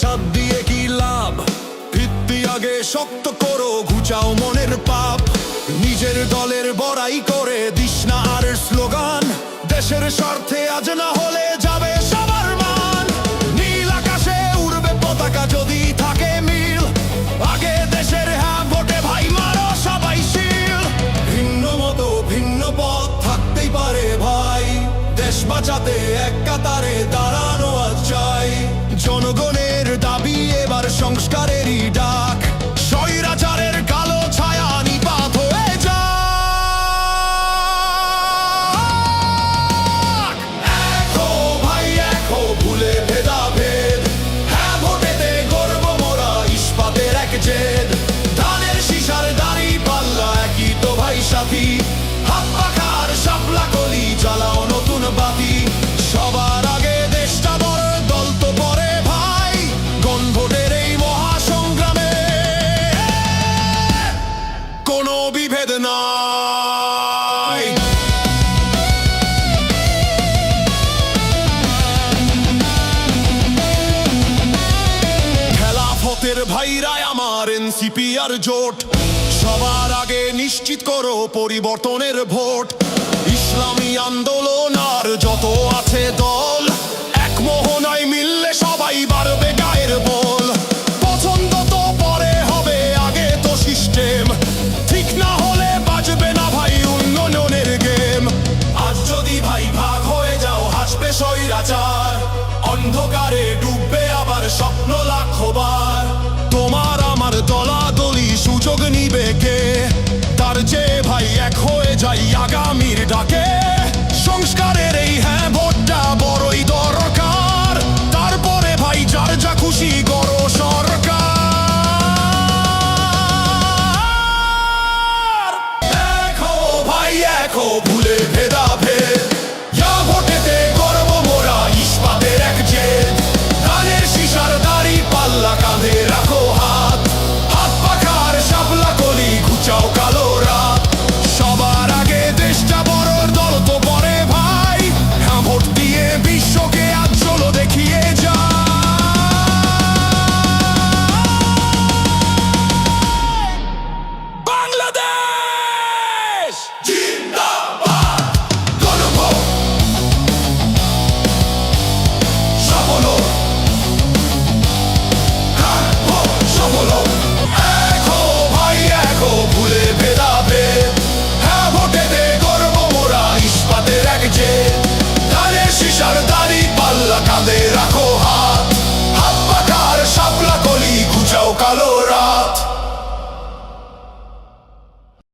ছাদ দিয়ে কি লাভ? ভিত্তি আগে শক্ত করো, ঘুচাও মনের পাপ। নিজের দলের বড়াই করে দিস না আর স্লোগান। দেশের স্বার্থে আজ না হলে যাবে সবার মান। নীল আকাশে উড়বে পতাকা যদি থাকে মিল। আগে দেশের হ্যাঁ ভোটে ভাই মারো সবাই শিল। ভিন্ন মতো ভিন্ন পথ থাকতেই পারে ভাই, দেশ বাঁচাতে এক কাতারে দাঁড়ানো আজ চাই। জনগণের দাবি এবার সংস্কারেরই ডাক, স্বৈরাচারের কালো ছায়া নিপাত হয়ে যাক। একো ভাই একো, ভুলে ভেদাভেদ, হ্যাঁ ভোটেতে গর্ব মোরা ইস্পাতের এক জেদ। ধানের শিশার দাড়ি পাল্লা একই তো ভাই সাথী, হাত পাখার শাপলা কলি জ্বালাও নতুন বাতি। সবার আগে দেশটা বড়, দল তো পরে ভাই। গণভোটের এই মহাসংগ্রামে কোনো বিভেদ নাই। খেলাফতের ভাইরাই আমার এনসিপি আর জোট, সবার আগে নিশ্চিত করো পরিবর্তনের ভোট। ইসলামী আন্দোলন আর যত আছে দল, এক মোহনায় মিললে সবাই বাড়বে গায়ের বল। পছন্দ তো পরে হবে, আগে তো সিস্টেম ঠিক না হলে বাজবে না ভাই উন্নয়নের গেম। আজ যদি ভাই ভাগ হয়ে যাও হাসবে স্বৈরাচার, অন্ধকারে ডুববে আবার স্বপ্ন লাখবার।